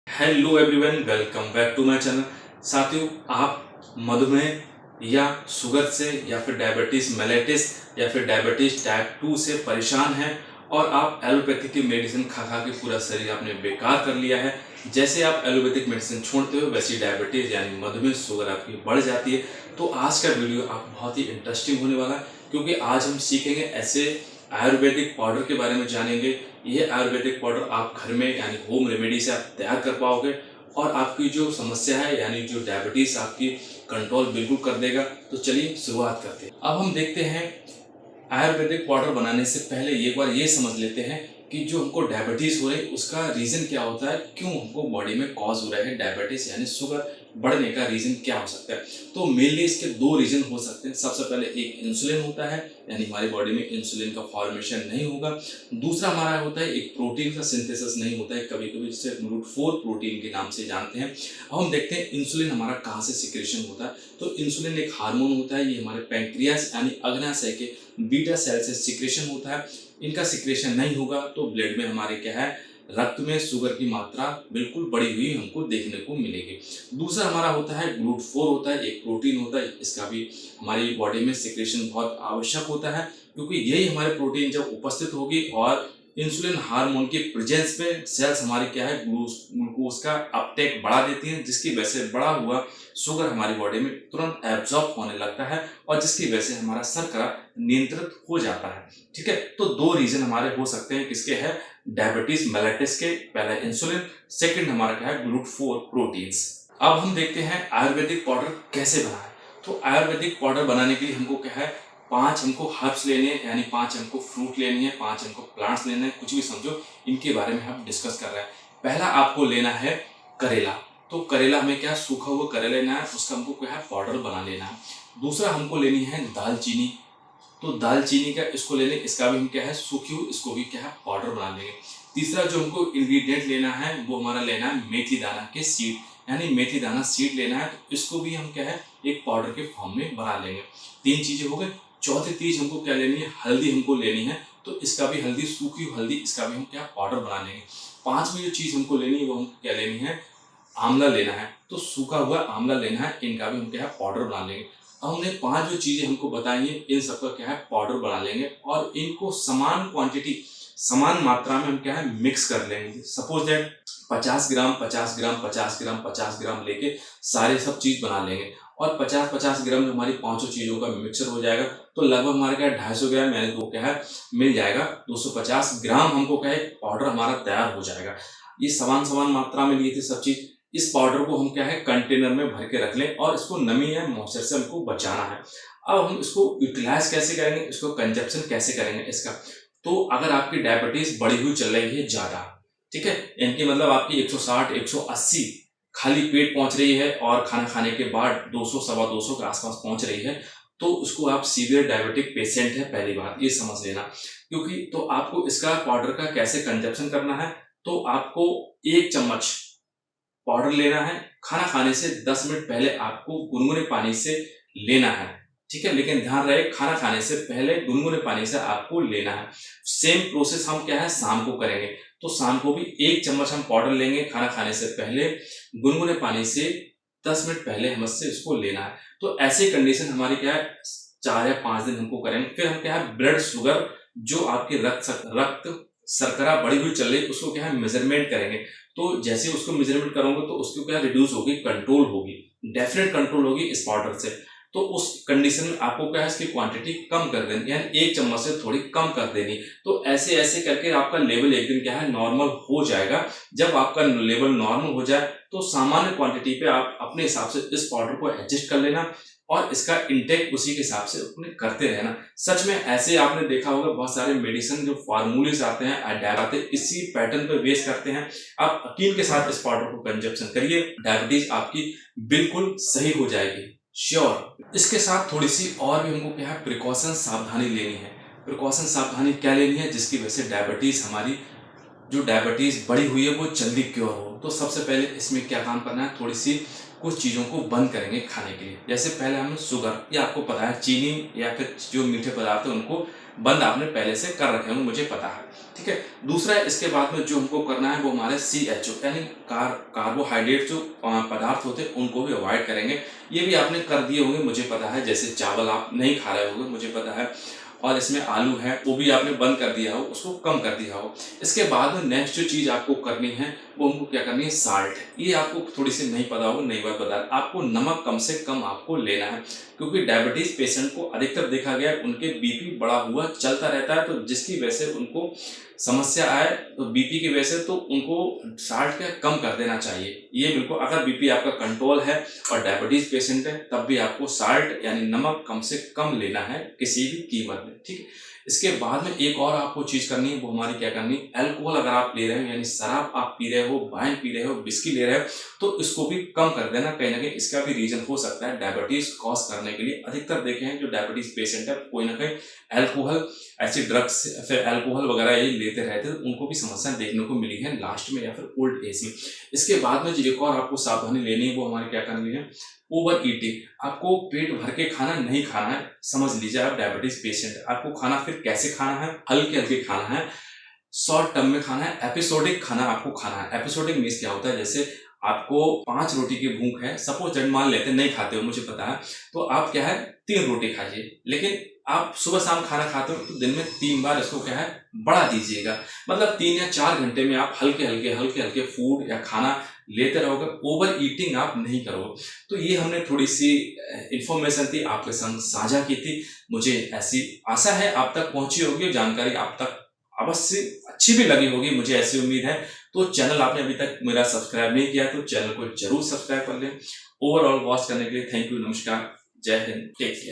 Hello everyone, welcome back to my channel. साथियों, आप मधुमेह या शुगर से या फिर डायबिटीज मेलेटिस या फिर डायबिटीज टाइप 2 से परेशान हैं और आप एलोपैथी की मेडिसिन खा खा के पूरा शरीर आपने बेकार कर लिया है। जैसे आप एलोपैथिक मेडिसिन छोड़ते हो वैसी डायबिटीज यानी मधुमेह शुगर आपकी बढ़ जाती है। तो आज का वीडियो आप बहुत ही इंटरेस्टिंग होने वाला है, क्योंकि आज हम सीखेंगे ऐसे आयुर्वेदिक पाउडर के बारे में जानेंगे। ये आयुर्वेदिक पाउडर आप घर में यानी होम रेमेडी से आप तैयार कर पाओगे और आपकी जो समस्या है यानी जो डायबिटीज आपकी कंट्रोल बिल्कुल कर देगा। तो चलिए शुरुआत करते हैं। अब हम देखते हैं आयुर्वेदिक पाउडर बनाने से पहले एक बार ये समझ लेते हैं कि जो हमको डायबिटीज हो रही है उसका रीजन क्या होता है, क्यों हमको बॉडी में कॉज हो रहा है डायबिटीज यानी शुगर बढ़ने का रीजन क्या हो सकता है। तो मेनली इसके दो रीजन हो सकते हैं। सबसे पहले एक इंसुलिन होता है, यानी हमारी बॉडी में इंसुलिन का फॉर्मेशन नहीं होगा। दूसरा हमारा होता है एक प्रोटीन का सिंथेसिस नहीं होता है, कभी कभी जिसे GLUT4 प्रोटीन के नाम से जानते हैं। अब हम देखते हैं इंसुलिन हमारा कहाँ से सिक्रेशन होता है। तो इंसुलिन एक हार्मोन होता है, ये हमारे पैंक्रियास यानी अग्नाशय के बीटा सेल से सिक्रेशन होता है। इनका सिक्रेशन नहीं होगा तो ब्लड में हमारे क्या है, रक्त में शुगर की मात्रा बिल्कुल बढ़ी हुई हमको देखने को मिलेगी। दूसरा हमारा होता है GLUT4 होता है, एक प्रोटीन होता है, इसका भी हमारी बॉडी में सिक्रेशन बहुत आवश्यक होता है, क्योंकि यही हमारे प्रोटीन जब उपस्थित होगी और इंसुलिन हार्मोन की प्रेजेंस में सेल्स हमारी क्या है, ग्लूकोज का अपटेक बढ़ा देती हैं, जिसकी वजह से बढ़ा हुआ शुगर हमारी बॉडी में तुरंत एब्जॉर्ब होने लगता है और जिसकी वजह से हमारा शर्करा नियंत्रित हो जाता है। ठीक है, तो दो रीजन हमारे हो सकते हैं किसके है, डायबिटीज मेलेटिस के। पहला इंसुलिन, सेकंड हमारा क्या है, GLUT4 प्रोटीन्स। अब हम देखते हैं आयुर्वेदिक पाउडर कैसे बनाएं। तो आयुर्वेदिक पाउडर बनाने के लिए हमको क्या है, 5 हमको हर्ब्स लेने हैं, यानी 5 हमको फ्रूट लेनी है, 5 हमको प्लांट्स लेने हैं, कुछ भी समझो, इनके बारे में हम डिस्कस कर रहे हैं। पहला आपको लेना है करेला। तो करेला हमें क्या, सूखा हुआ करेला लेना है, उसका हमको क्या है, पाउडर बना लेना है। दूसरा हमको लेनी है दालचीनी। तो दालचीनी का इसको लेने, इसका भी हम क्या है, सूखी हुई, इसको भी क्या है, पाउडर बना लेंगे। तीसरा जो हमको इंग्रेडिएंट लेना है वो हमारा लेना है मेथी दाना के सीड, यानी मेथी दाना सीड लेना है। तो इसको भी हम क्या है, एक पाउडर के फॉर्म में बना लेंगे। 3 चीजें हो गई। चौथी चीज हमको क्या लेनी है, हल्दी हमको लेनी है। तो इसका भी हल्दी, सूखी हुई हल्दी, इसका भी हम क्या पाउडर बना लेंगे। 5वीं जो चीज हमको लेनी है वो हमको क्या लेनी है, आंवला लेना है। तो सूखा हुआ आंवला लेना है, इनका भी हम क्या है, पाउडर बना लेंगे। अब हमने 5 जो चीजें हमको बताई हैं इन सबका क्या है, पाउडर बना लेंगे और इनको समान क्वांटिटी, समान मात्रा में हम क्या है, मिक्स कर लेंगे। सपोज दैट 50 ग्राम 50 ग्राम 50 ग्राम 50 ग्राम लेके सारे सब चीज बना लेंगे और 50-50 ग्राम में हमारी 500 चीजों का मिक्सचर हो जाएगा। तो लगभग हमारे क्या 250 ग्राम यानी वो क्या है, मिल जाएगा। 250 ग्राम हमको क्या है, पाउडर हमारा तैयार हो जाएगा। ये समान समान मात्रा में लिए थे सब चीज। इस पाउडर को हम क्या है, कंटेनर में भर के रख लें और इसको नमी या मॉइस्चर से हमको बचाना है। अब हम इसको यूटिलाइज कैसे करेंगे, इसको कंजप्शन कैसे करेंगे इसका। तो अगर आपकी डायबिटीज बढ़ी हुई चल रही है ज्यादा, ठीक है, इनकी मतलब आपकी 160 180 खाली पेट पहुंच रही है और खाना खाने के बाद 200 सवा 200 के आसपास पहुंच रही है, तो उसको आप सीवियर डायबिटिक पेशेंट है, पहली बात ये समझ लेना। क्योंकि तो आपको इसका पाउडर का कैसे कंजप्शन करना है, तो आपको 1 चम्मच पाउडर लेना है। खाना खाने से 10 मिनट पहले आपको गुनगुने पानी से लेना है, ठीक है, लेकिन ध्यान रहे खाना खाने से पहले गुनगुने पानी से आपको लेना है। सेम प्रोसेस हम क्या है, शाम को करेंगे। तो शाम को भी 1 चम्मच हम पाउडर लेंगे, खाना खाने से पहले गुनगुने पानी से 10 मिनट पहले हमसे इसको लेना है। तो ऐसी कंडीशन हमारी क्या है, 4 या 5 दिन हमको करेंगे। फिर हम क्या है, ब्लड शुगर जो आपके रक्त शर्करा बढ़ी हुई चल रही है उसको क्या है, मेजरमेंट करेंगे। तो जैसे उसको मेजरमेंट करोगे तो उसको क्या रिड्यूस होगी, कंट्रोल होगी, डेफिनेट कंट्रोल होगी इस पाउडर से। तो उस कंडीशन में आपको क्या है, इसकी क्वांटिटी कम कर देनी, यानी 1 चम्मच से थोड़ी कम कर देनी। तो ऐसे ऐसे करके आपका लेवल एक दिन क्या है, नॉर्मल हो जाएगा। जब आपका लेवल नॉर्मल हो जाए तो सामान्य क्वांटिटी पे आप अपने हिसाब से इस पाउडर को एडजस्ट कर लेना और इसका इंटेक उसी के हिसाब से अपने करते रहना। सच में ऐसे आपने देखा होगा बहुत सारे मेडिसिन जो फार्मूलेस आते हैं आते इसी पैटर्न पे बेस करते हैं। आप यकीन के साथ इस पाउडर को कंजप्शन करिए, डायबिटीज आपकी बिल्कुल सही हो जाएगी, श्योर। इसके साथ थोड़ी सी और भी हमको क्या है, प्रिकॉशन सावधानी लेनी है। प्रिकॉशन सावधानी क्या लेनी है, जिसकी वजह से डायबिटीज हमारी जो डायबिटीज बढ़ी हुई है वो जल्दी क्योर हो। तो सबसे पहले इसमें क्या काम करना है, थोड़ी सी कुछ चीज़ों को बंद करेंगे खाने के लिए। जैसे पहले हम शुगर, या आपको पता है चीनी या फिर जो मीठे पदार्थ है उनको बंद आपने पहले से कर रखे होंगे, मुझे पता है, ठीक है। दूसरा इसके बाद में जो हमको करना है वो हमारे CHO यानी कार्बोहाइड्रेट जो पदार्थ होते हैं उनको भी अवॉइड करेंगे। ये भी आपने कर दिए होंगे मुझे पता है, जैसे चावल आप नहीं खा रहे होंगे मुझे पता है, और इसमें आलू है वो भी आपने बंद कर दिया हो, उसको कम कर दिया हो। इसके बाद में नेक्स्ट जो चीज़ आपको करनी है वो हमको क्या करनी है, साल्ट। ये आपको थोड़ी सी नहीं पता होगा, नई बात बता रहा, आपको नमक कम से कम आपको लेना है, क्योंकि डायबिटीज पेशेंट को अधिकतर देखा गया है उनके बीपी बढ़ा हुआ चलता रहता है, तो जिसकी वजह से उनको समस्या आए, तो बीपी की वजह से तो उनको साल्ट का कम कर देना चाहिए। ये बिल्कुल, अगर बीपी आपका कंट्रोल है और डायबिटीज पेशेंट है तब भी आपको साल्ट यानी नमक कम से कम लेना है किसी भी कीमत में, ठीक है। इसके बाद में एक और आपको चीज करनी है, वो हमारी क्या करनी है, अल्कोहल अगर आप ले रहे हो यानी शराब आप पी रहे हो, वाइन पी रहे हो, विस्की ले रहे हो, तो इसको भी कम कर देना। कहीं ना कहीं इसका भी रीजन हो सकता है डायबिटीज कॉज करने के लिए। अधिकतर देखे हैं जो डायबिटीज पेशेंट है कोई ना कहीं अल्कोहल, ऐसी ड्रग्स फिर अल्कोहल वगैरह ये लेते रहते, तो उनको भी समस्या देखने को मिली है लास्ट में या फिर ओल्ड एज में। इसके बाद में जो एक और आपको सावधानी लेनी है वो हमारी क्या करनी है, ओवर ईटिंग। आपको पेट भर के खाना नहीं खाना है, समझ लीजिए आप डायबिटीज पेशेंट है। आपको खाना फिर कैसे खाना है, हल्के हल्के खाना है, शॉर्ट टर्म में खाना है, एपिसोडिक खाना आपको खाना है। एपिसोडिक मीन्स क्या होता है, जैसे आपको 5 रोटी की भूख है, सपोज मान लेते नहीं खाते हो मुझे पता है, तो आप क्या है 3 रोटी खाइए, लेकिन आप सुबह शाम खाना खाते हो तो दिन में 3 बार इसको क्या है बढ़ा दीजिएगा। मतलब 3 या 4 घंटे में आप हल्के हल्के फूड या खाना लेते रहोगे, ओवर ईटिंग आप नहीं करोगे। तो ये हमने थोड़ी सी इंफॉर्मेशन थी आपके संग साझा की थी। मुझे ऐसी आशा है आप तक पहुंची होगी, जानकारी आप तक अवश्य अच्छी भी लगी होगी, मुझे ऐसी उम्मीद है। तो चैनल आपने अभी तक मेरा सब्सक्राइब नहीं किया तो चैनल को जरूर सब्सक्राइब कर लें। ओवरऑल वॉच करने के लिए थैंक यू, नमस्कार, जय हिंद, टेक केयर।